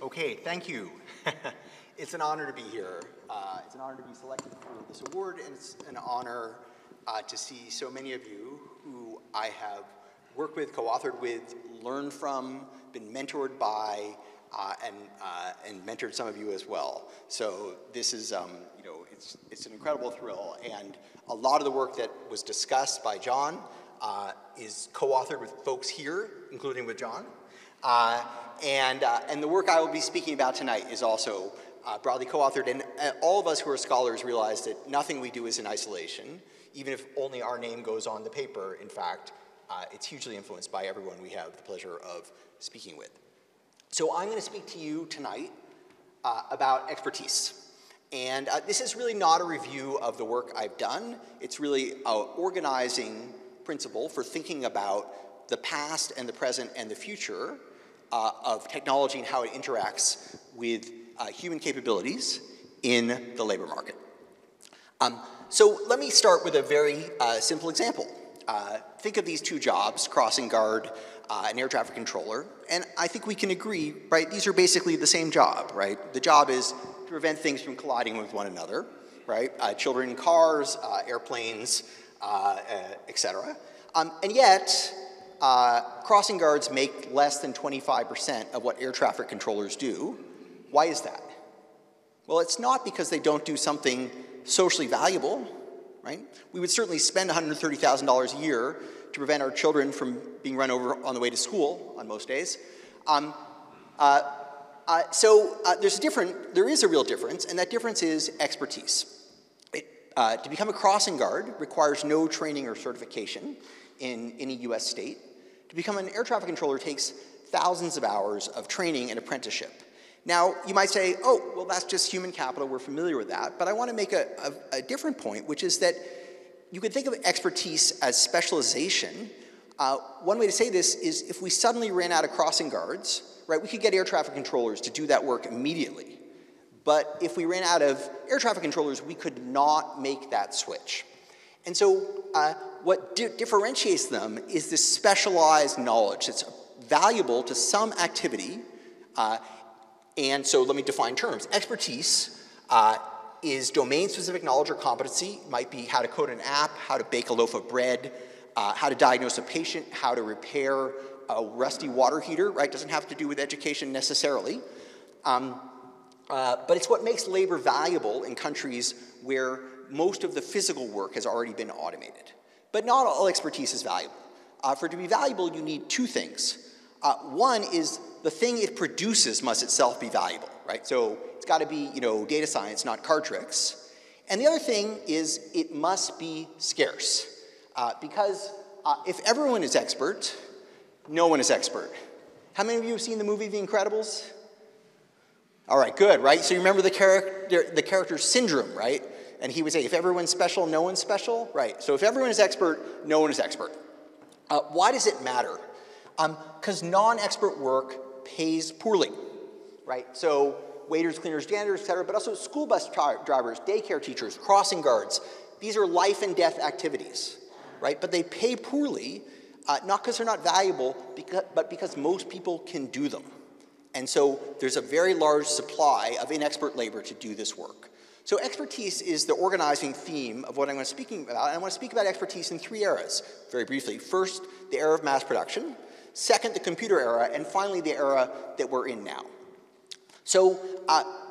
Okay, thank you. It's an honor to be here. It's an honor to be selected for this award, and it's an honor to see so many of you who I have worked with, co-authored with, learned from, been mentored by, and mentored some of you as well. So this is, it's an incredible thrill, and a lot of the work that was discussed by John is co-authored with folks here, including with John. And the work I will be speaking about tonight is also broadly co-authored, and all of us who are scholars realize that nothing we do is in isolation, even if only our name goes on the paper. In fact, it's hugely influenced by everyone we have the pleasure of speaking with. So I'm going to speak to you tonight about expertise. And this is really not a review of the work I've done. It's really an organizing principle for thinking about the past and the present and the future of technology and how it interacts with human capabilities in the labor market. So let me start with a very simple example. Think of these two jobs, crossing guard and air traffic controller, and I think we can agree, right, these are basically the same job, right? The job is to prevent things from colliding with one another, right? Children in cars, airplanes, etc. And yet, crossing guards make less than 25% of what air traffic controllers do. Why is that? Well, it's not because they don't do something socially valuable, right? We would certainly spend $130,000 a year to prevent our children from being run over on the way to school on most days. There is a real difference, and that difference is expertise. To become a crossing guard requires no training or certification in any US state. To become an air traffic controller takes thousands of hours of training and apprenticeship. Now, you might say, oh, well, that's just human capital, we're familiar with that, but I want to make a different point, which is that you could think of expertise as specialization. One way to say this is if we suddenly ran out of crossing guards, right, we could get air traffic controllers to do that work immediately. But if we ran out of air traffic controllers, we could not make that switch. And so what differentiates them is this specialized knowledge that's valuable to some activity. And so let me define terms. Expertise is domain-specific knowledge or competency. It might be how to code an app, how to bake a loaf of bread, how to diagnose a patient, how to repair a rusty water heater, right? Doesn't have to do with education necessarily. But it's what makes labor valuable in countries where most of the physical work has already been automated. But not all expertise is valuable. For it to be valuable, you need two things. One is the thing it produces must itself be valuable, right? So it's got to be, data science, not card tricks. And the other thing is it must be scarce. Because if everyone is expert, no one is expert. How many of you have seen the movie The Incredibles? All right, good, right? So you remember the character's syndrome, right? And he would say, if everyone's special, no one's special? Right, so if everyone is expert, no one is expert. Why does it matter? Because non-expert work pays poorly, right? So waiters, cleaners, janitors, et cetera, but also school bus drivers, daycare teachers, crossing guards. These are life and death activities, right? But they pay poorly, not because they're not valuable, but because most people can do them. And so there's a very large supply of inexpert labor to do this work. So expertise is the organizing theme of what I'm going to speak about. And I want to speak about expertise in three eras, very briefly. First, the era of mass production. Second, the computer era. And finally, the era that we're in now. So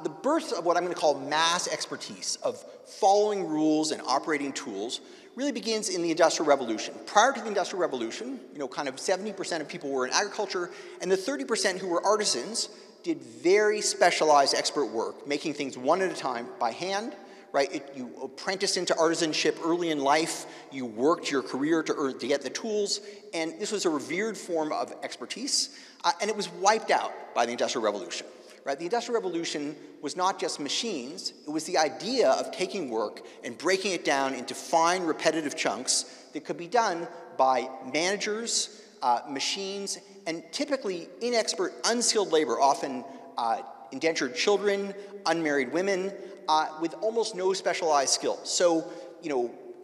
the birth of what I'm going to call mass expertise, of following rules and operating tools, really begins in the Industrial Revolution. Prior to the Industrial Revolution, kind of 70% of people were in agriculture, and the 30% who were artisans did very specialized expert work, making things one at a time by hand, right? You apprenticed into artisanship early in life, you worked your career to get the tools, and this was a revered form of expertise, and it was wiped out by the Industrial Revolution. Right? The Industrial Revolution was not just machines, it was the idea of taking work and breaking it down into fine, repetitive chunks that could be done by managers, machines, and typically inexpert, unskilled labor, often indentured children, unmarried women, with almost no specialized skills. So,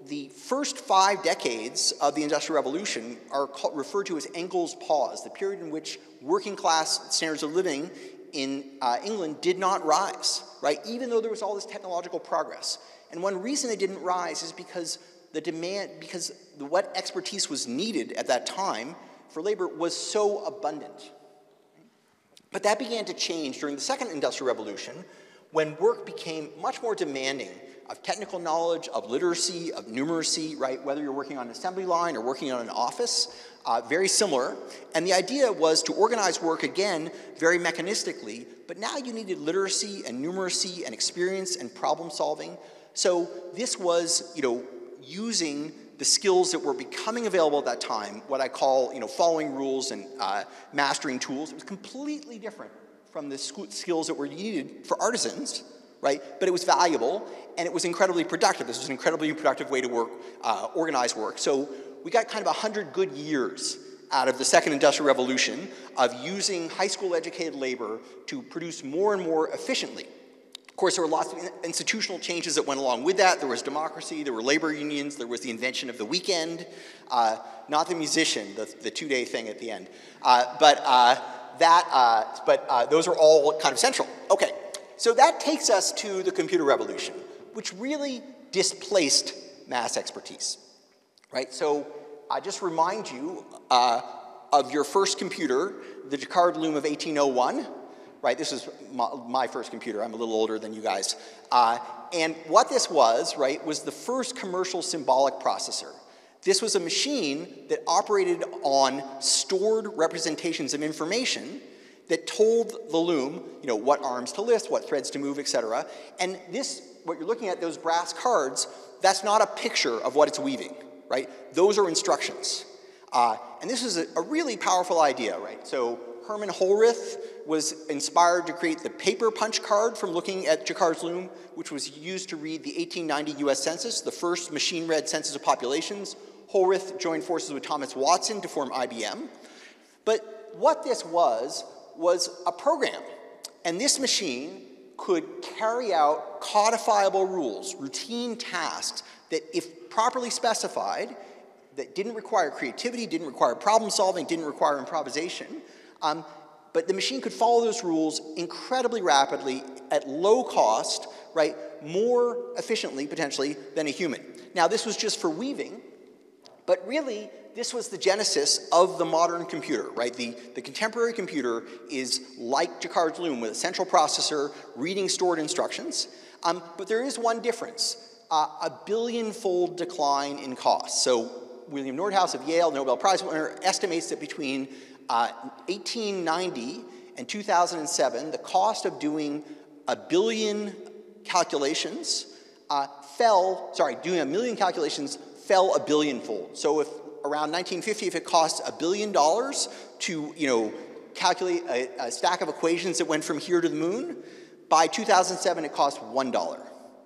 the first 5 decades of the Industrial Revolution are referred to as Engels' pause, the period in which working class standards of living in England did not rise, right? Even though there was all this technological progress. And one reason they didn't rise is because what expertise was needed at that time for labor was so abundant. But that began to change during the Second Industrial Revolution, when work became much more demanding of technical knowledge, of literacy, of numeracy, right? Whether you're working on an assembly line or working on an office, very similar. And the idea was to organize work again very mechanistically, but now you needed literacy and numeracy and experience and problem solving. So this was, using the skills that were becoming available at that time, what I call, following rules and mastering tools. It was completely different from the skills that were needed for artisans, right? But it was valuable, and it was incredibly productive. This was an incredibly productive way to work, organize work. So we got kind of 100 good years out of the Second Industrial Revolution of using high school educated labor to produce more and more efficiently. Of course, there were lots of institutional changes that went along with that. There was democracy, there were labor unions, there was the invention of the weekend, not the musician, the two-day thing at the end. But those are all kind of central. Okay, so that takes us to the computer revolution, which really displaced mass expertise, right? So I just remind you of your first computer, the Jacquard Loom of 1801. Right, this is my first computer. I'm a little older than you guys. And what this was, right, was the first commercial symbolic processor. This was a machine that operated on stored representations of information that told the loom, what arms to lift, what threads to move, etc. And this, what you're looking at, those brass cards, that's not a picture of what it's weaving, right? Those are instructions. And this is a really powerful idea, right? So Herman Holrith was inspired to create the paper punch card from looking at Jacquard's loom, which was used to read the 1890 US Census, the first machine-read census of populations. Holrith joined forces with Thomas Watson to form IBM. But what this was a program. And this machine could carry out codifiable rules, routine tasks that, if properly specified, that didn't require creativity, didn't require problem solving, didn't require improvisation, but the machine could follow those rules incredibly rapidly at low cost, right, more efficiently, potentially, than a human. Now, this was just for weaving, but really, this was the genesis of the modern computer, right? The contemporary computer is like Jacquard's loom with a central processor reading stored instructions, but there is one difference, a billion-fold decline in cost. So William Nordhaus of Yale, Nobel Prize winner, estimates that between 1890 and 2007, the cost of doing a billion calculations doing a million calculations fell a billion-fold. So if around 1950, if it cost $1 billion to, calculate a stack of equations that went from here to the moon, by 2007 it cost $1.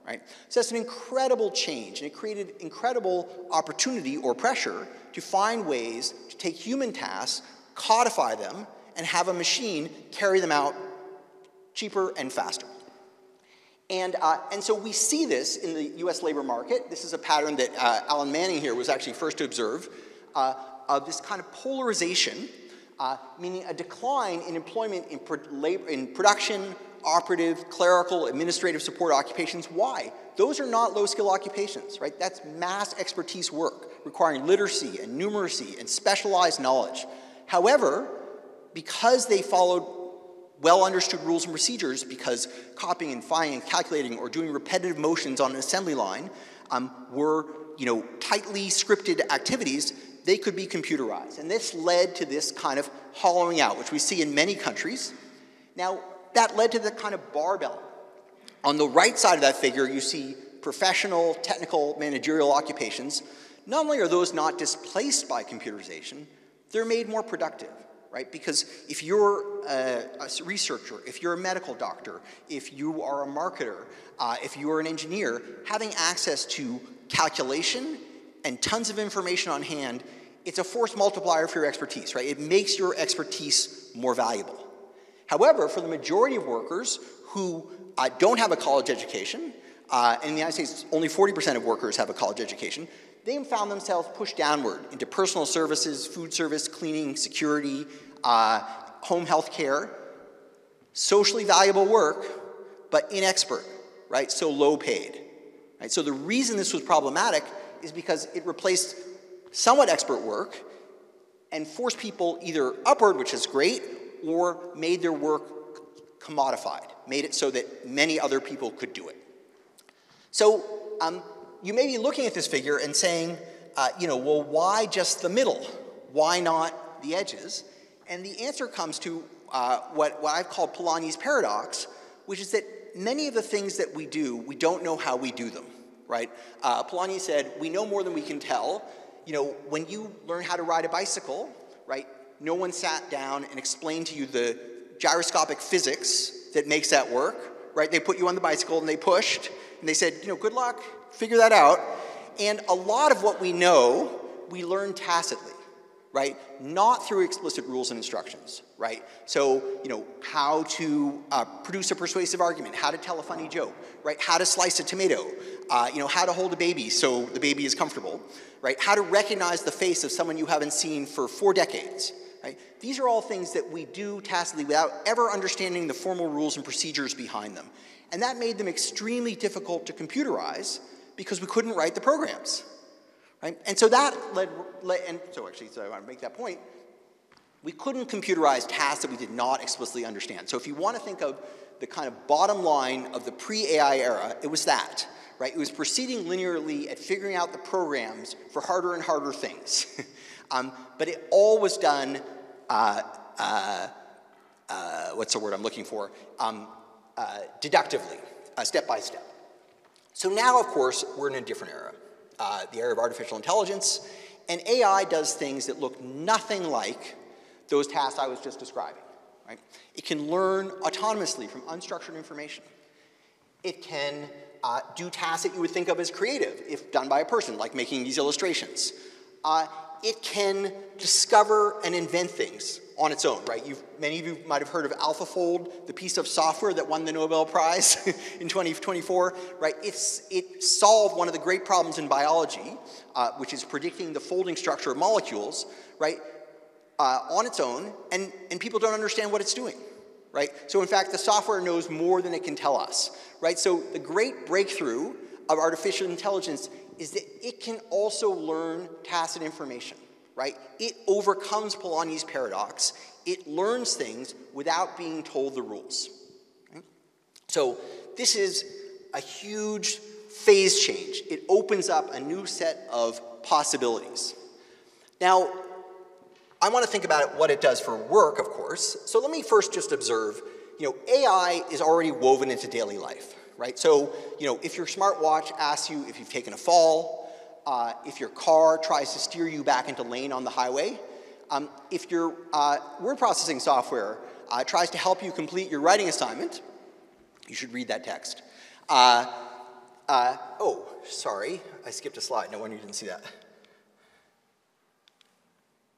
Right? So that's an incredible change, and it created incredible opportunity or pressure to find ways to take human tasks, codify them, and have a machine carry them out cheaper and faster. And so we see this in the US labor market. This is a pattern that Alan Manning here was actually first to observe, of this kind of polarization, meaning a decline in employment in production, operative, clerical, administrative support occupations. Why? Those are not low-skill occupations, right? That's mass expertise work requiring literacy and numeracy and specialized knowledge. However, because they followed well-understood rules and procedures, because copying and filing and calculating or doing repetitive motions on an assembly line were, tightly scripted activities, they could be computerized. And this led to this kind of hollowing out, which we see in many countries. Now, that led to the kind of barbell. On the right side of that figure, you see professional, technical, managerial occupations. Not only are those not displaced by computerization, they're made more productive, right? Because if you're a researcher, if you're a medical doctor, if you are a marketer, if you're an engineer, having access to calculation and tons of information on hand, it's a force multiplier for your expertise, right? It makes your expertise more valuable. However, for the majority of workers who don't have a college education, in the United States, only 40% of workers have a college education, they found themselves pushed downward into personal services, food service, cleaning, security, home health care. socially valuable work, but inexpert, right? So low paid, right? So the reason this was problematic is because it replaced somewhat expert work and forced people either upward, which is great, or made their work commodified, made it so that many other people could do it. So you may be looking at this figure and saying, well, why just the middle? Why not the edges? And the answer comes to what I've called Polanyi's paradox, which is that many of the things that we do, we don't know how we do them, right? Polanyi said, we know more than we can tell. When you learn how to ride a bicycle, right, no one sat down and explained to you the gyroscopic physics that makes that work, right? They put you on the bicycle and they pushed, and they said, good luck, figure that out. And a lot of what we know, we learn tacitly, right? Not through explicit rules and instructions, right? So, how to produce a persuasive argument, how to tell a funny joke, right? How to slice a tomato, how to hold a baby so the baby is comfortable, right? How to recognize the face of someone you haven't seen for 4 decades, right? These are all things that we do tacitly without ever understanding the formal rules and procedures behind them. And that made them extremely difficult to computerize because we couldn't write the programs, right? And so that so I want to make that point. We couldn't computerize tasks that we did not explicitly understand. So if you want to think of the kind of bottom line of the pre-AI era, it was that, right? It was proceeding linearly at figuring out the programs for harder and harder things. But it all was done, what's the word I'm looking for? Deductively, step by step. So now, of course, we're in a different era, the era of artificial intelligence, and AI does things that look nothing like those tasks I was just describing, right? It can learn autonomously from unstructured information. It can do tasks that you would think of as creative if done by a person, like making these illustrations. It can discover and invent things on its own, right? Many of you might have heard of AlphaFold, the piece of software that won the Nobel Prize in 2024, right? It solved one of the great problems in biology, which is predicting the folding structure of molecules, right? On its own, and people don't understand what it's doing, right? So in fact, the software knows more than it can tell us, right? So the great breakthrough of artificial intelligence is that it can also learn tacit information, right? It overcomes Polanyi's paradox. It learns things without being told the rules. Right? So this is a huge phase change. It opens up a new set of possibilities. Now, I want to think about what it does for work, of course. So let me first just observe, AI is already woven into daily life, right? So, if your smartwatch asks you if you've taken a fall, if your car tries to steer you back into lane on the highway, if your word processing software tries to help you complete your writing assignment, you should read that text. Oh, sorry, I skipped a slide. No wonder you didn't see that.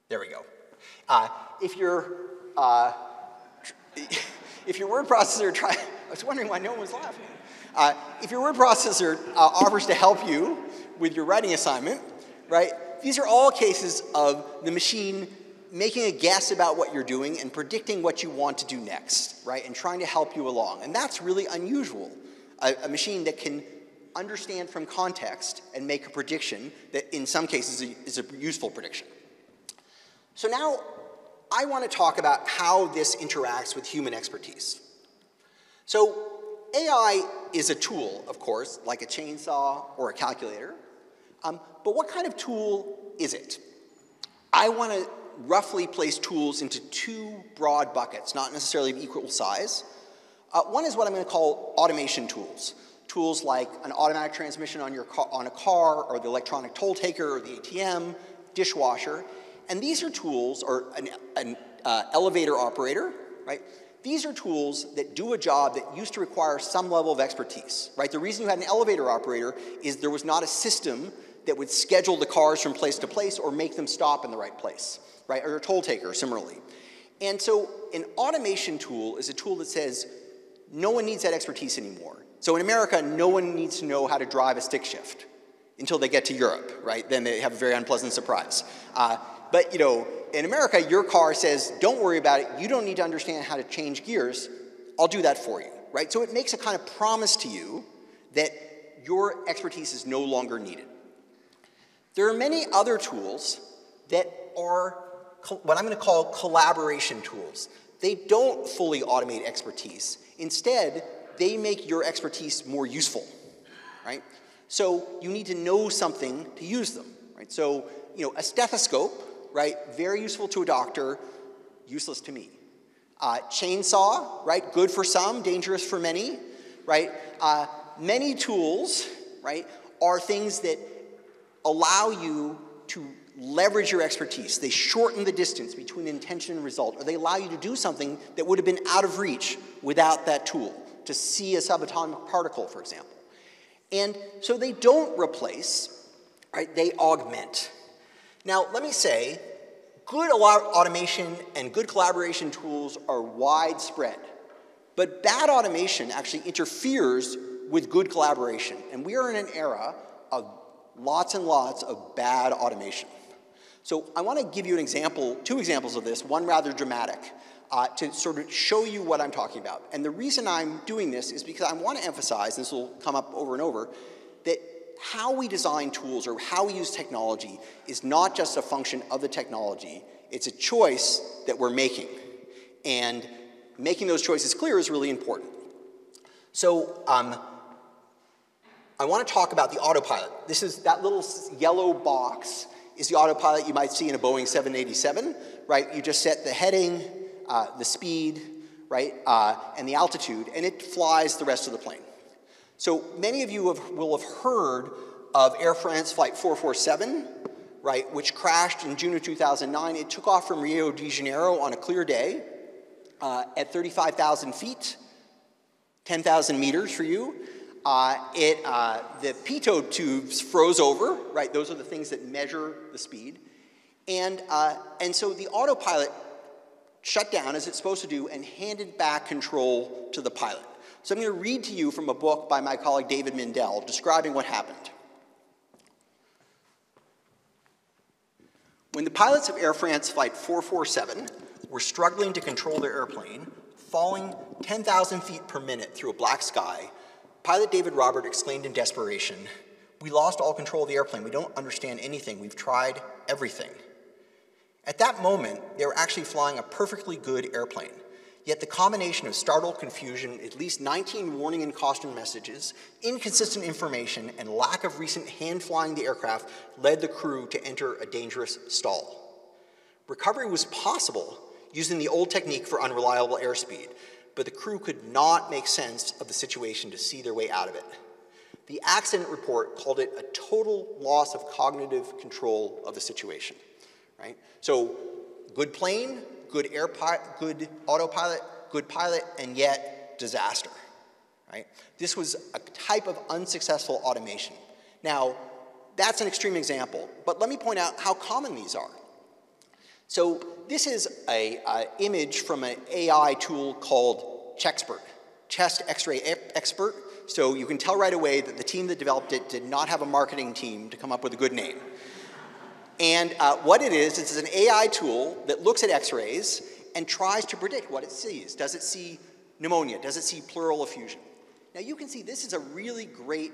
There we go. If your word processor I was wondering why no one was laughing. If your word processor offers to help you with your writing assignment, right? These are all cases of the machine making a guess about what you're doing and predicting what you want to do next, right? And trying to help you along. And that's really unusual. A machine that can understand from context and make a prediction that in some cases is a useful prediction. So now I want to talk about how this interacts with human expertise. So AI is a tool, of course, like a chainsaw or a calculator. But what kind of tool is it? I want to roughly place tools into 2 broad buckets, not necessarily of equal size. One is what I'm going to call automation tools. Tools like an automatic transmission on a car, or the electronic toll taker, or the ATM, dishwasher. And these are tools, or an elevator operator, right? These are tools that do a job that used to require some level of expertise, right? The reason you had an elevator operator is there was not a system that would schedule the cars from place to place or make them stop in the right place, right? Or a toll taker, similarly. And so an automation tool is a tool that says no one needs that expertise anymore. So in America, no one needs to know how to drive a stick shift until they get to Europe, right? Then they have a very unpleasant surprise. But in America, your car says, don't worry about it. You don't need to understand how to change gears I'll do that for you, right? So it makes a kind of promise to you that your expertise is no longer needed. There are many other tools that are what I'm going to call collaboration tools. They don't fully automate expertise. Instead, they make your expertise more useful, right? So you need to know something to use them, right? So, a stethoscope, right? Very useful to a doctor, useless to me. Chainsaw, right? Good for some, dangerous for many, right? Many tools, right, are things that allow you to leverage your expertise. They shorten the distance between intention and result, or they allow you to do something that would have been out of reach without that tool, to see a subatomic particle, for example. And so they don't replace, right, they augment. Now, let me say, good automation and good collaboration tools are widespread, but bad automation actually interferes with good collaboration. And we are in an era of lots and lots of bad automation. So I want to give you an example, two examples of this, one rather dramatic, to sort of show you what I'm talking about. And the reason I'm doing this is because I want to emphasize, and this will come up over and over, that how we design tools or how we use technology is not just a function of the technology, it's a choice that we're making. And making those choices clear is really important. So I want to talk about the autopilot. This is that little yellow box is the autopilot you might see in a Boeing 787, right? You just set the heading, the speed, right, and the altitude, and it flies the rest of the plane. So many of you will have heard of Air France Flight 447, right, which crashed in June of 2009. It took off from Rio de Janeiro on a clear day at 35,000 feet, 10,000 meters for you. The pitot tubes froze over, right? Those are the things that measure the speed. And so the autopilot shut down, as it's supposed to do, and handed back control to the pilot. So I'm going to read to you from a book by my colleague David Mindell describing what happened. When the pilots of Air France Flight 447 were struggling to control their airplane, falling 10,000 feet per minute through a black sky, Pilot David Robert exclaimed in desperation, "We lost all control of the airplane. We don't understand anything. We've tried everything." At that moment, they were actually flying a perfectly good airplane. Yet the combination of startled confusion, at least 19 warning and caution messages, inconsistent information, and lack of recent hand-flying the aircraft led the crew to enter a dangerous stall. Recovery was possible using the old technique for unreliable airspeed, but the crew could not make sense of the situation to see their way out of it. The accident report called it a total loss of cognitive control of the situation, right? So, good plane, good good autopilot, good pilot, and yet disaster, right? This was a type of unsuccessful automation. Now, that's an extreme example, but let me point out how common these are. So this is an image from an AI tool called Chexpert, Chest X-ray Expert. So you can tell right away that the team that developed it did not have a marketing team to come up with a good name. And what it is, it's an AI tool that looks at X-rays and tries to predict what it sees. Does it see pneumonia? Does it see pleural effusion? Now you can see this is a really great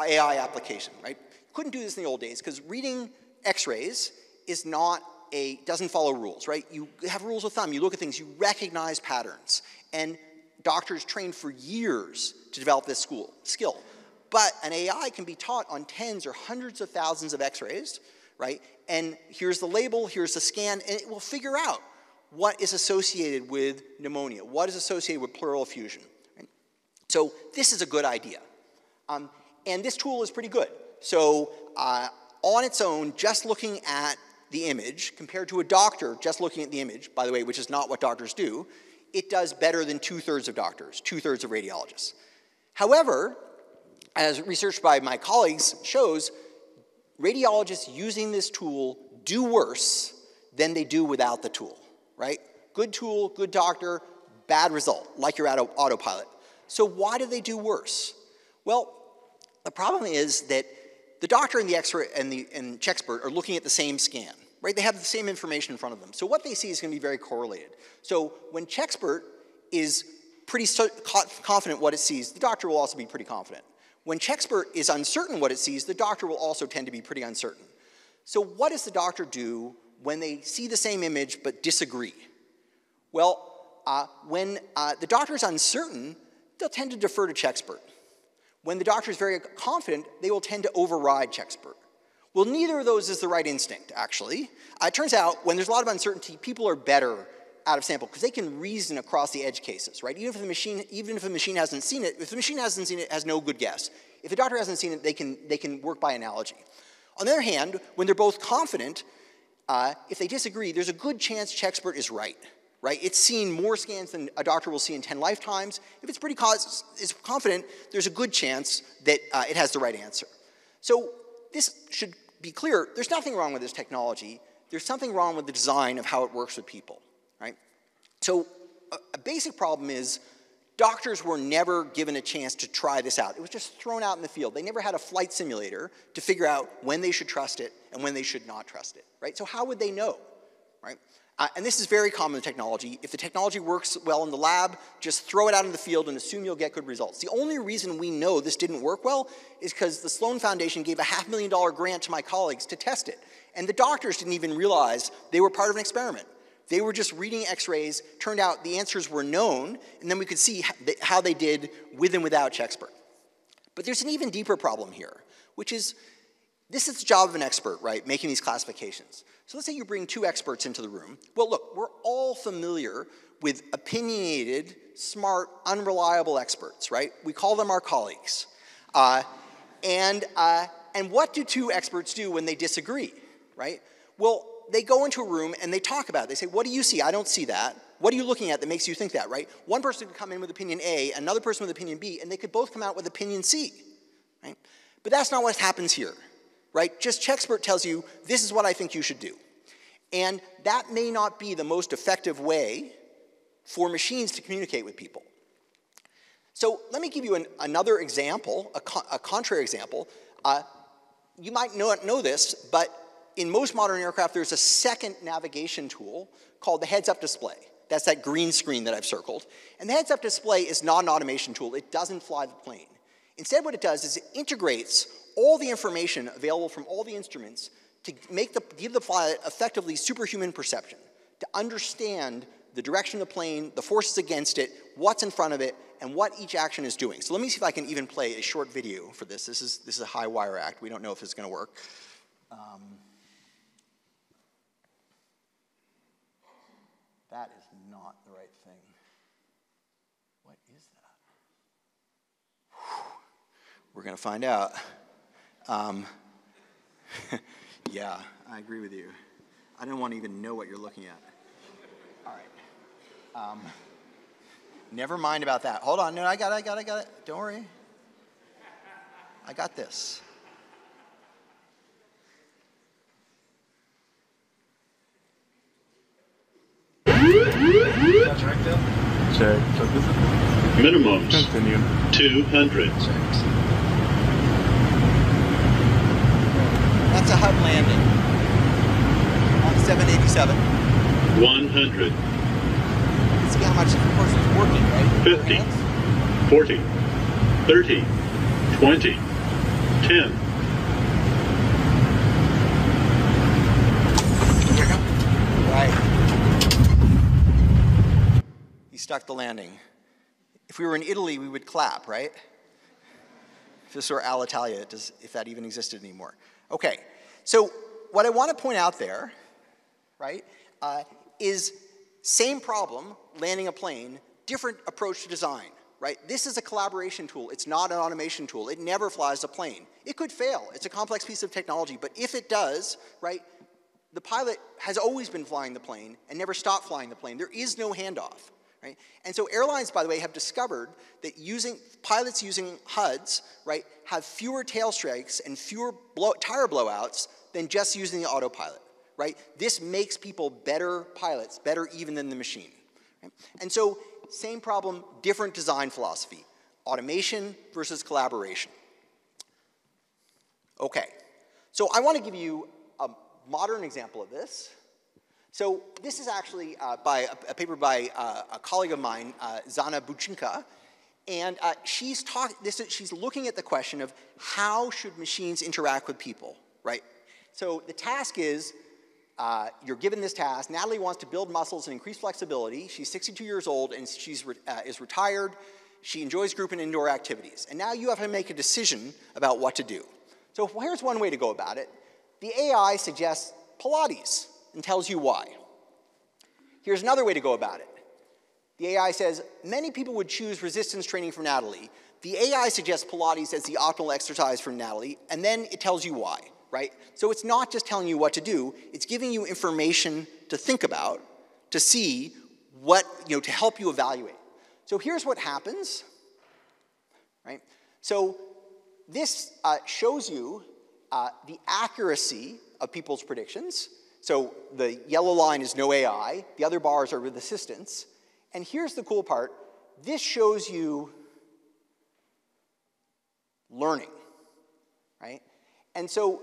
AI application, right? Couldn't do this in the old days because reading X-rays is not doesn't follow rules, right? You have rules of thumb. You look at things, you recognize patterns. And doctors trained for years to develop this skill. But an AI can be taught on tens or hundreds of thousands of X-rays, right? And here's the label, here's the scan, and it will figure out what is associated with pneumonia, what is associated with pleural effusion. Right? So this is a good idea. And this tool is pretty good. So on its own, just looking at the image, compared to a doctor just looking at the image, by the way, which is not what doctors do, it does better than 2/3 of doctors, 2/3 of radiologists. However, as research by my colleagues shows, radiologists using this tool do worse than they do without the tool, right? Good tool, good doctor, bad result, like your autopilot. So why do they do worse? Well, the problem is that the doctor and the X-ray and Chexpert are looking at the same scan, right? They have the same information in front of them. So what they see is going to be very correlated. So when Chexpert is pretty confident what it sees, the doctor will also be pretty confident. When Chexpert is uncertain what it sees, the doctor will also tend to be pretty uncertain. So what does the doctor do when they see the same image but disagree? Well, when the doctor is uncertain, they'll tend to defer to Chexpert. When the doctor is very confident, they will tend to override Chexpert. Well, neither of those is the right instinct, actually. It turns out when there's a lot of uncertainty, people are better out of sample because they can reason across the edge cases, right? Even if the machine hasn't seen it, if the machine hasn't seen it, it has no good guess. If the doctor hasn't seen it, they can work by analogy. On the other hand, when they're both confident, if they disagree, there's a good chance Chexpert is right. It's seen more scans than a doctor will see in 10 lifetimes. If it's pretty confident, there's a good chance that it has the right answer. So this should be clear. There's nothing wrong with this technology. There's something wrong with the design of how it works with people, right? So a basic problem is doctors were never given a chance to try this out. It was just thrown out in the field. They never had a flight simulator to figure out when they should trust it and when they should not trust it, right? So how would they know, right? And this is very common in technology. If the technology works well in the lab, just throw it out in the field and assume you'll get good results. The only reason we know this didn't work well is because the Sloan Foundation gave a $500,000 grant to my colleagues to test it. And the doctors didn't even realize they were part of an experiment. They were just reading x-rays, turned out the answers were known, and then we could see how they did with and without Chexpert. But there's an even deeper problem here, which is, this is the job of an expert, right, making these classifications. So let's say you bring two experts into the room. Well, look, we're all familiar with opinionated, smart, unreliable experts, right? We call them our colleagues. And what do two experts do when they disagree, right? Well, they go into a room and they talk about it. They say, what do you see? I don't see that. What are you looking at that makes you think that, right? One person could come in with opinion A, another person with opinion B, and they could both come out with opinion C, right? But that's not what happens here, right? Just Chexpert tells you, this is what I think you should do. And that may not be the most effective way for machines to communicate with people. So let me give you another example, a contrary example. You might not know this, but in most modern aircraft, there's a second navigation tool called the heads-up display. That's that green screen that I've circled. And the heads-up display is not an automation tool. It doesn't fly the plane. Instead, what it does is it integrates all the information available from all the instruments to give the pilot effectively superhuman perception, to understand the direction of the plane, the forces against it, what's in front of it, and what each action is doing. So let me see if I can even play a short video for this. This is a high wire act. We don't know if it's going to work. That is not the right thing. What is that? We're going to find out. Yeah, I agree with you. I don't want to even know what you're looking at. All right. Never mind about that. Hold on. No, I got it. Don't worry. I got this. Check. Minimums. Continue. 200. That's a HUD landing on 787. 100. See how much, of course, it's working, right? 50. 40. 30. 20. 10. Right. He stuck the landing. If we were in Italy, we would clap, right? If this were Alitalia, if that even existed anymore. Okay, so what I want to point out there, right, is same problem, landing a plane, different approach to design, right? This is a collaboration tool. It's not an automation tool. It never flies a plane. It could fail. It's a complex piece of technology, but if it does, right, the pilot has always been flying the plane and never stopped flying the plane. There is no handoff. Right? And so airlines, by the way, have discovered that pilots using HUDs, right, have fewer tail strikes and fewer tire blowouts than just using the autopilot. Right? This makes people better pilots, better even than the machine. Right? And so same problem, different design philosophy. Automation versus collaboration. Okay, so I want to give you a modern example of this. So this is actually by a paper by a colleague of mine, Zana Buchinka, and she's looking at the question of how should machines interact with people, right? So the task is, you're given this task. Natalie wants to build muscles and increase flexibility. She's 62 years old and she's is retired. She enjoys group and indoor activities. And now you have to make a decision about what to do. So here's one way to go about it. The AI suggests Pilates and tells you why. Here's another way to go about it. The AI says, many people would choose resistance training for Natalie. The AI suggests Pilates as the optimal exercise for Natalie, and then it tells you why, right? So it's not just telling you what to do, it's giving you information to think about, to see what, to help you evaluate. So here's what happens, right? So this shows you the accuracy of people's predictions. So the yellow line is no AI, the other bars are with assistance. And here's the cool part, this shows you learning, right? And so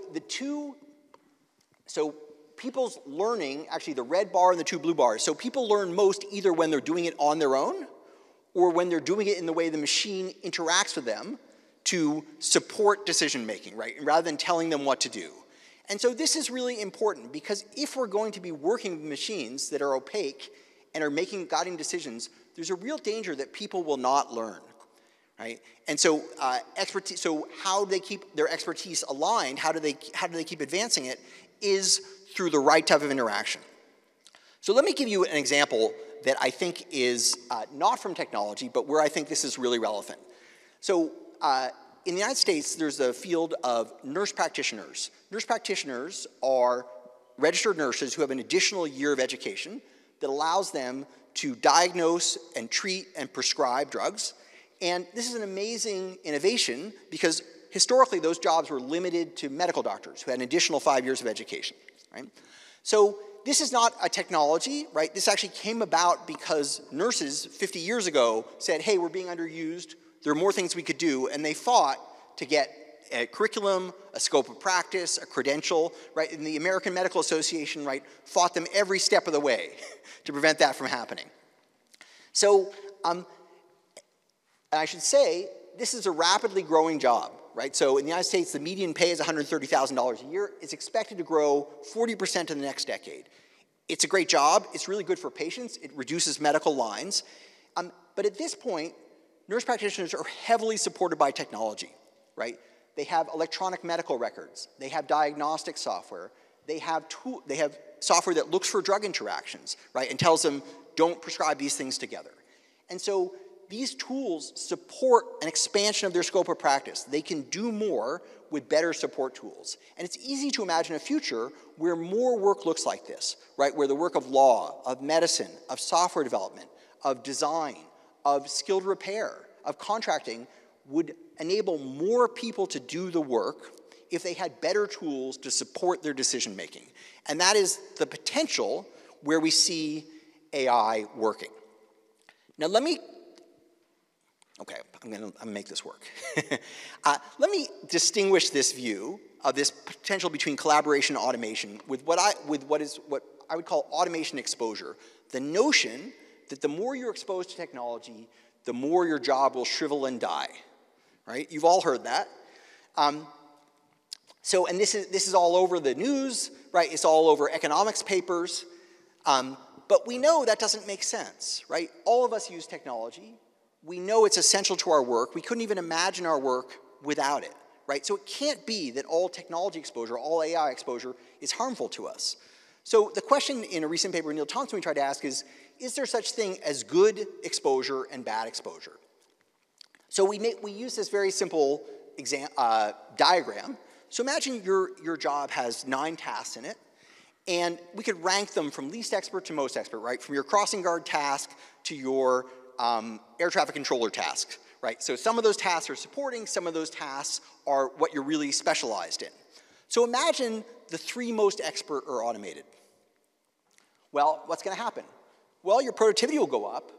people's learning, actually the red bar and the two blue bars, so people learn most either when they're doing it on their own or when they're doing it in the way the machine interacts with them to support decision making, right? Rather than telling them what to do. And so this is really important because if we're going to be working with machines that are opaque and are guiding decisions, there's a real danger that people will not learn, right? And so so how do they keep their expertise aligned? How do they keep advancing it? Is through the right type of interaction. So let me give you an example that I think is not from technology, but where I think this is really relevant. So in the United States, there's a field of nurse practitioners. Nurse practitioners are registered nurses who have an additional year of education that allows them to diagnose and treat and prescribe drugs. And this is an amazing innovation because historically those jobs were limited to medical doctors who had an additional 5 years of education, right? So this is not a technology, right? This actually came about because nurses 50 years ago said, hey, we're being underused. There are more things we could do, and they fought to get a curriculum, a scope of practice, a credential, right? And the American Medical Association, right, fought them every step of the way to prevent that from happening. So, and I should say, this is a rapidly growing job, right? So in the United States, the median pay is $130,000 a year. It's expected to grow 40% in the next decade. It's a great job. It's really good for patients. It reduces medical lines. But at this point, nurse practitioners are heavily supported by technology, right? They have electronic medical records. They have diagnostic software. They have software that looks for drug interactions, right, and tells them, don't prescribe these things together. And so these tools support an expansion of their scope of practice. They can do more with better support tools. And it's easy to imagine a future where more work looks like this, right, where the work of law, of medicine, of software development, of design, of skilled repair, of contracting would enable more people to do the work if they had better tools to support their decision making. And that is the potential where we see AI working. Now I'm gonna make this work. Let me distinguish this view of this potential between collaboration and automation with what I would call automation exposure. The notion that the more you're exposed to technology, the more your job will shrivel and die, right? You've all heard that. And this is all over the news, right? It's all over economics papers. But we know that doesn't make sense, right? All of us use technology. We know it's essential to our work. We couldn't even imagine our work without it, right? So it can't be that all technology exposure, all AI exposure is harmful to us. So the question in a recent paper Neil Thompson tried to ask is there such thing as good exposure and bad exposure? So we use this very simple diagram. So imagine your job has 9 tasks in it, and we could rank them from least expert to most expert, right? From your crossing guard task to your air traffic controller task, right? So some of those tasks are supporting, some of those tasks are what you're really specialized in. So imagine the 3 most expert are automated. Well, what's going to happen? Well, your productivity will go up,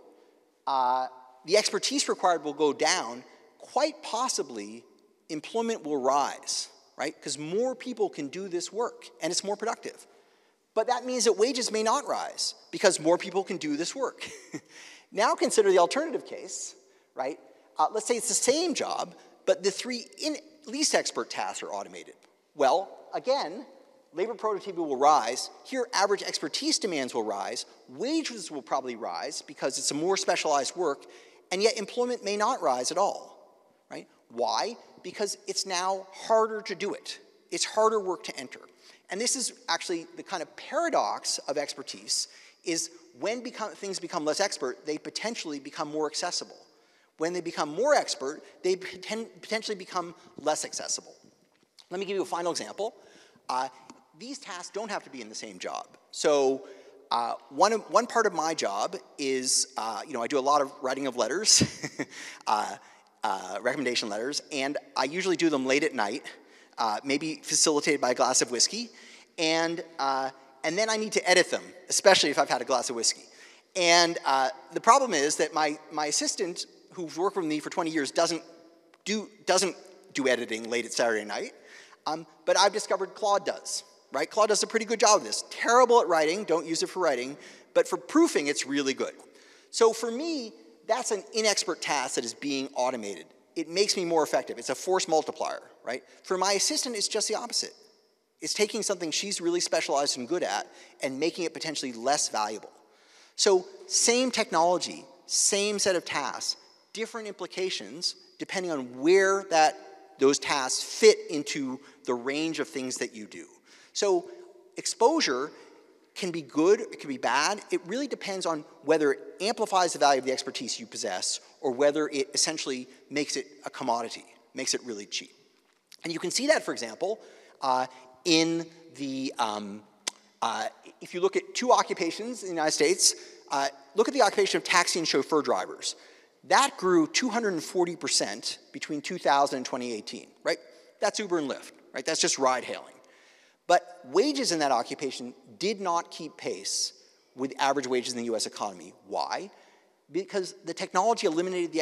the expertise required will go down, quite possibly employment will rise, right? Because more people can do this work and it's more productive. But that means that wages may not rise because more people can do this work. Now consider the alternative case, right? Let's say it's the same job, but the three least expert tasks are automated. Well, again, labor productivity will rise. Here, average expertise demands will rise. Wages will probably rise because it's a more specialized work, and yet employment may not rise at all, right? Why? Because it's now harder to do it. It's harder work to enter. And this is actually the kind of paradox of expertise, is when things become less expert, they potentially become more accessible. When they become more expert, they potentially become less accessible. Let me give you a final example. These tasks don't have to be in the same job. So one part of my job is, I do a lot of writing of letters, recommendation letters, and I usually do them late at night, maybe facilitated by a glass of whiskey, and then I need to edit them, especially if I've had a glass of whiskey. And the problem is that my assistant, who's worked with me for 20 years, doesn't do editing late at Saturday night, but I've discovered Claude does, right? Claude does a pretty good job of this. Terrible at writing, don't use it for writing, but for proofing, it's really good. So for me, that's an inexpert task that is being automated. It makes me more effective. It's a force multiplier, right? For my assistant, it's just the opposite. It's taking something she's really specialized and good at and making it potentially less valuable. So same technology, same set of tasks, different implications depending on where those tasks fit into the range of things that you do. So exposure can be good, it can be bad. It really depends on whether it amplifies the value of the expertise you possess or whether it essentially makes it a commodity, makes it really cheap. And you can see that, for example, in the, if you look at two occupations in the United States, look at the occupation of taxi and chauffeur drivers. That grew 240% between 2000 and 2018, right? That's Uber and Lyft, right? That's just ride hailing. But wages in that occupation did not keep pace with average wages in the US economy. Why? Because the technology eliminated the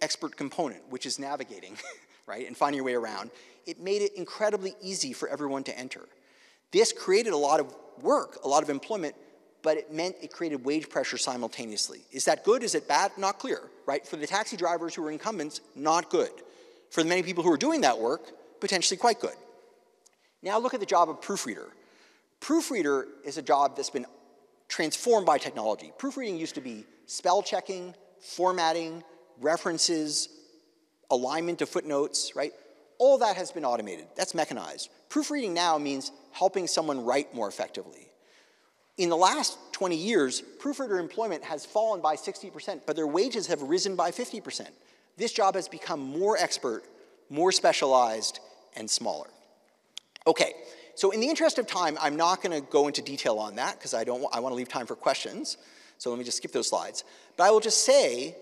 expert component, which is navigating, right, and finding your way around. It made it incredibly easy for everyone to enter. This created a lot of work, a lot of employment, but it meant it created wage pressure simultaneously. Is that good? Is it bad? Not clear, right? For the taxi drivers who were incumbents, not good. For the many people who are doing that work, potentially quite good. Now look at the job of proofreader. Proofreader is a job that's been transformed by technology. Proofreading used to be spell checking, formatting, references, alignment of footnotes, right? All that has been automated. That's mechanized. Proofreading now means helping someone write more effectively. In the last 20 years, proofreader employment has fallen by 60%, but their wages have risen by 50%. This job has become more expert, more specialized, and smaller. Okay, so in the interest of time, I'm not going to go into detail on that because I want to leave time for questions. So let me just skip those slides. But I will just say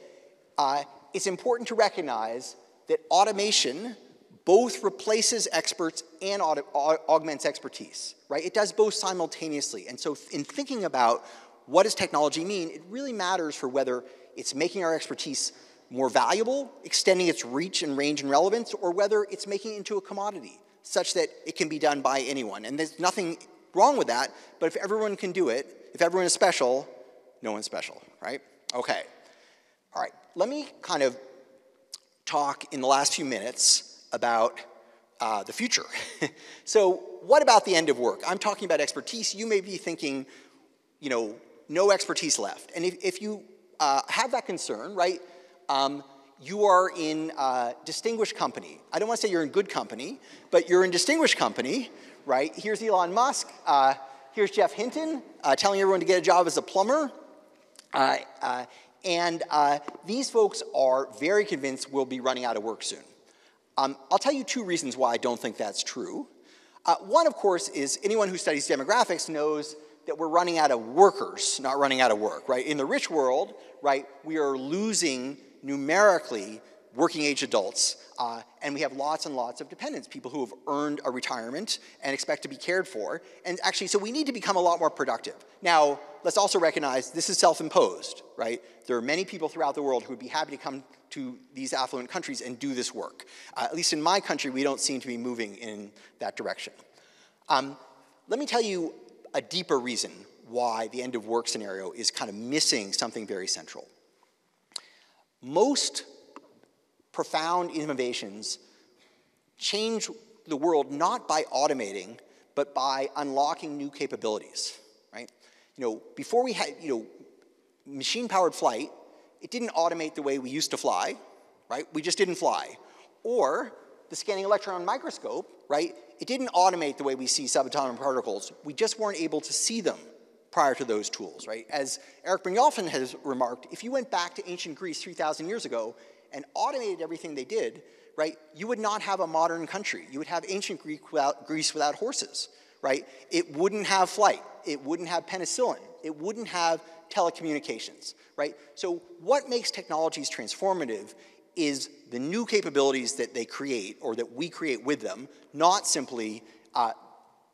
it's important to recognize that automation both replaces experts and augments expertise, right? It does both simultaneously. And so in thinking about what does technology mean, it really matters for whether it's making our expertise more valuable, extending its reach and range and relevance, or whether it's making it into a commodity such that it can be done by anyone. And there's nothing wrong with that, but if everyone can do it, if everyone is special, no one's special, right? Okay. All right, let me kind of talk in the last few minutes about the future. So what about the end of work? I'm talking about expertise. You may be thinking, no expertise left. And if you have that concern, right, you are in distinguished company. I don't want to say you're in good company, but you're in distinguished company, right? Here's Elon Musk. Here's Jeff Hinton telling everyone to get a job as a plumber. And these folks are very convinced we'll be running out of work soon. I'll tell you two reasons why I don't think that's true. One, of course, is anyone who studies demographics knows that we're running out of workers, not running out of work, right? In the rich world, right, we are losing numerically working-age adults, and we have lots and lots of dependents, people who have earned a retirement and expect to be cared for. And actually, so we need to become a lot more productive. Now, let's also recognize this is self-imposed, right? There are many people throughout the world who would be happy to come to these affluent countries and do this work. At least in my country, we don't seem to be moving in that direction. Let me tell you a deeper reason why the end of work scenario is kind of missing something very central. Most profound innovations change the world not by automating, but by unlocking new capabilities, right? Before we had, machine-powered flight, it didn't automate the way we used to fly, right? We just didn't fly. Or the scanning electron microscope, right? It didn't automate the way we see subatomic particles. We just weren't able to see them prior to those tools, right? As Eric Brynjolfsson has remarked, if you went back to ancient Greece 3,000 years ago and automated everything they did, right, you would not have a modern country. You would have ancient Greece without horses, right? It wouldn't have flight. It wouldn't have penicillin. It wouldn't have telecommunications, right? So what makes technologies transformative is the new capabilities that they create or that we create with them, not simply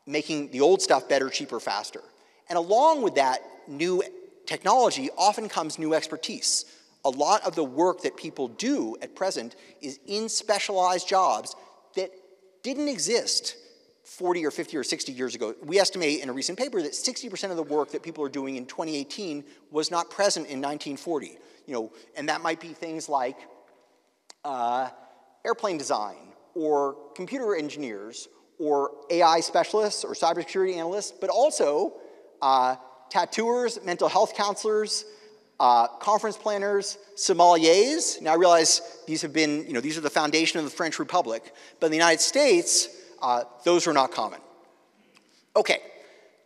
making the old stuff better, cheaper, faster. And along with that new technology often comes new expertise. A lot of the work that people do at present is in specialized jobs that didn't exist 40 or 50 or 60 years ago. We estimate in a recent paper that 60% of the work that people are doing in 2018 was not present in 1940. And that might be things like airplane design or computer engineers or AI specialists or cybersecurity analysts, but also tattooers, mental health counselors, conference planners, sommeliers. Now I realize these have been, these are the foundation of the French Republic, but in the United States, those are not common. Okay,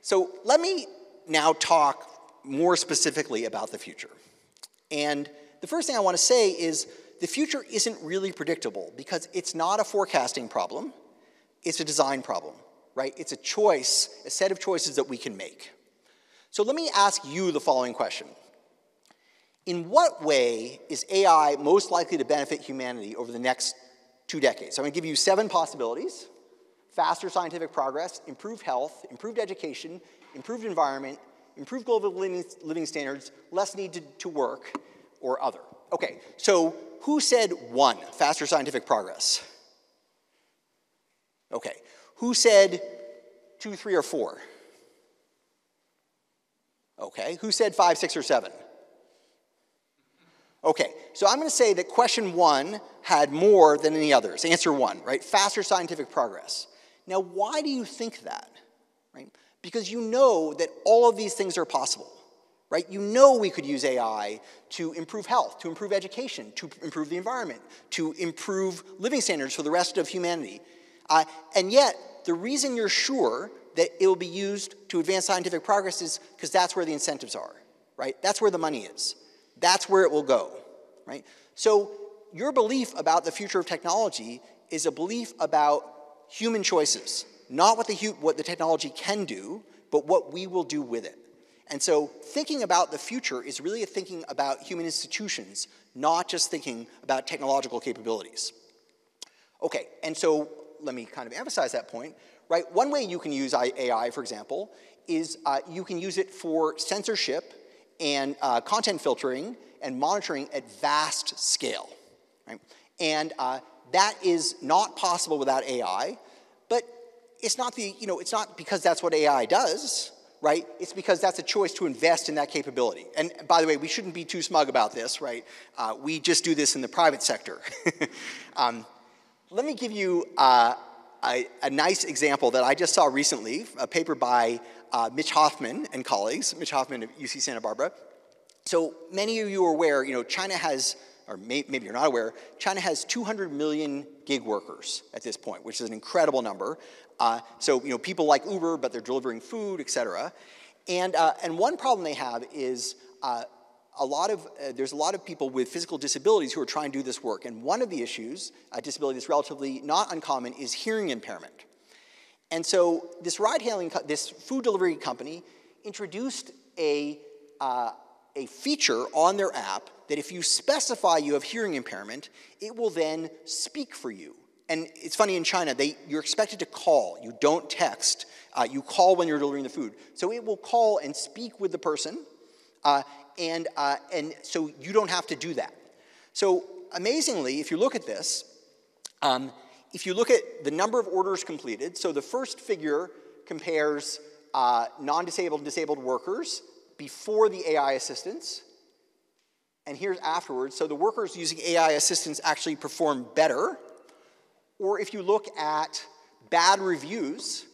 so let me now talk more specifically about the future. And the first thing I want to say is the future isn't really predictable because it's not a forecasting problem, it's a design problem, right? It's a choice, a set of choices that we can make. So let me ask you the following question. In what way is AI most likely to benefit humanity over the next 2 decades? So I'm going to give you 7 possibilities. Faster scientific progress, improved health, improved education, improved environment, improved global living standards, less need to work, or other. Okay, so who said 1, faster scientific progress? Okay, who said 2, 3, or 4? Okay, who said 5, 6, or 7? Okay, so I'm going to say that question 1 had more than any others. Answer 1, right? Faster scientific progress. Now, why do you think that, right? Because you know that all of these things are possible, right? You know we could use AI to improve health, to improve education, to improve the environment, to improve living standards for the rest of humanity. And yet, the reason you're sure that it will be used to advance scientific progress is because that's where the incentives are, right? That's where the money is. That's where it will go, right? So your belief about the future of technology is a belief about human choices, not what the technology can do, but what we will do with it. And so thinking about the future is really thinking about human institutions, not just thinking about technological capabilities. Okay, and so let me kind of emphasize that point, right? One way you can use AI, for example, is you can use it for censorship and content filtering and monitoring at vast scale, right? And that is not possible without AI, but it's not it's not because that's what AI does, right? It's because that's a choice to invest in that capability. And by the way, we shouldn't be too smug about this, right? We just do this in the private sector. Let me give you a nice example that I just saw recently, a paper by Mitch Hoffman and colleagues, Mitch Hoffman of UC Santa Barbara. So many of you are aware, China has, or maybe you're not aware, China has 200 million gig workers at this point, which is an incredible number. So people like Uber, but they're delivering food, et cetera. And one problem they have is there's a lot of people with physical disabilities who are trying to do this work. And one of the issues, a disability that's relatively not uncommon, is hearing impairment. And so this this food delivery company introduced a feature on their app that if you specify you have hearing impairment, it will then speak for you. And it's funny, in China, you're expected to call. You don't text. You call when you're delivering the food. So it will call and speak with the person, and so you don't have to do that. So amazingly, if you look at this, if you look at the number of orders completed, so the first figure compares non-disabled and disabled workers before the AI assistance, and here's afterwards. So the workers using AI assistance actually perform better. Or if you look at bad reviews,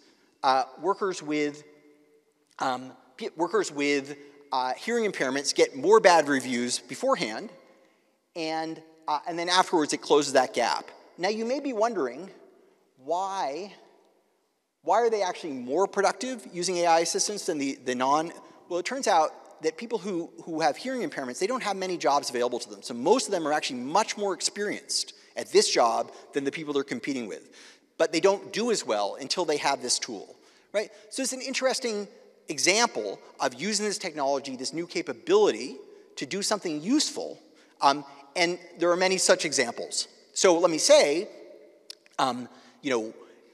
workers with hearing impairments get more bad reviews beforehand, and then afterwards it closes that gap. Now you may be wondering, why are they actually more productive using AI assistance than the non? Well, it turns out that people who have hearing impairments, they don't have many jobs available to them. So most of them are actually much more experienced at this job than the people they're competing with. But they don't do as well until they have this tool, right? So it's an interesting example of using this technology, this new capability, to do something useful. And there are many such examples. So let me say,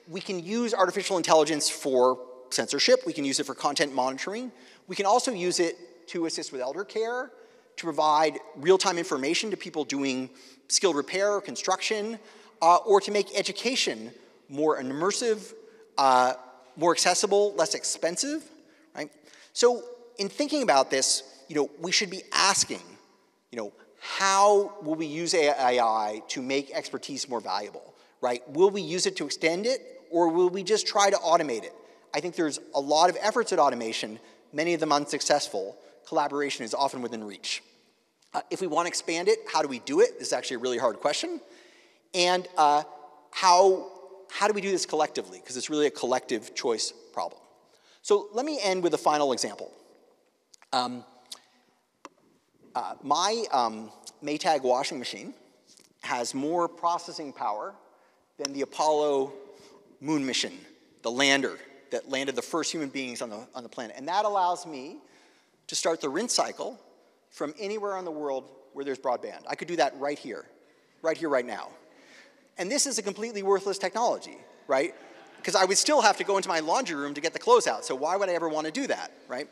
we can use artificial intelligence for censorship. We can use it for content monitoring. We can also use it to assist with elder care, to provide real-time information to people doing skilled repair or construction, or to make education more immersive, more accessible, less expensive, right? So in thinking about this, we should be asking, how will we use AI to make expertise more valuable, right? Will we use it to extend it, or will we just try to automate it? I think there's a lot of efforts at automation, many of them unsuccessful. Collaboration is often within reach. If we want to expand it, how do we do it? This is actually a really hard question. And how do we do this collectively? Because it's really a collective choice problem. So let me end with a final example. My Maytag washing machine has more processing power than the Apollo moon mission, the lander that landed the first human beings on the planet. And that allows me to start the rinse cycle from anywhere in the world where there's broadband. I could do that right here, right now. And this is a completely worthless technology, right? Because I would still have to go into my laundry room to get the clothes out, so why would I ever want to do that, right?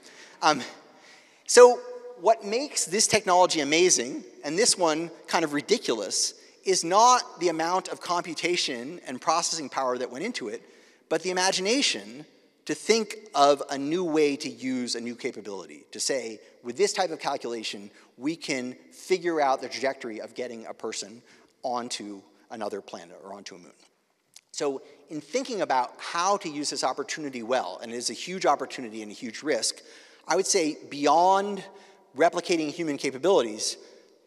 So what makes this technology amazing, and this one kind of ridiculous, is not the amount of computation and processing power that went into it, but the imagination to think of a new way to use a new capability, to say, with this type of calculation, we can figure out the trajectory of getting a person onto another planet or onto a moon. So in thinking about how to use this opportunity well, and it is a huge opportunity and a huge risk, I would say beyond replicating human capabilities,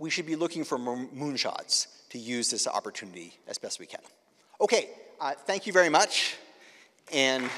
we should be looking for moonshots to use this opportunity as best we can. Okay, thank you very much. And